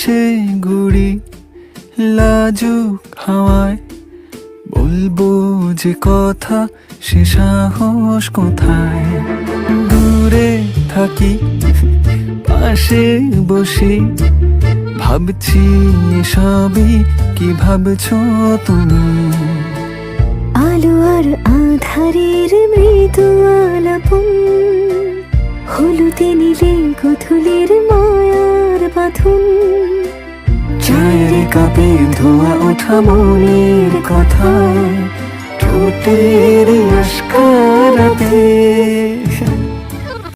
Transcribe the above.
বাতাসে গুড়ি লাজুক হাওয়ায়, বলবো যে কথা সে সাহস কোথায়। দূরে থাকি পাশে বসি, ভাবছি সবই কি ভাবছো তুমি। আলো আর আধারের মৃদু আলাপন, হলুদে নীলে গোধূলির মায়ার বাঁধন। চায়ের কাপে ধোয়া ওঠা মনের কথায়, ঠোঁটের আস্কারাতে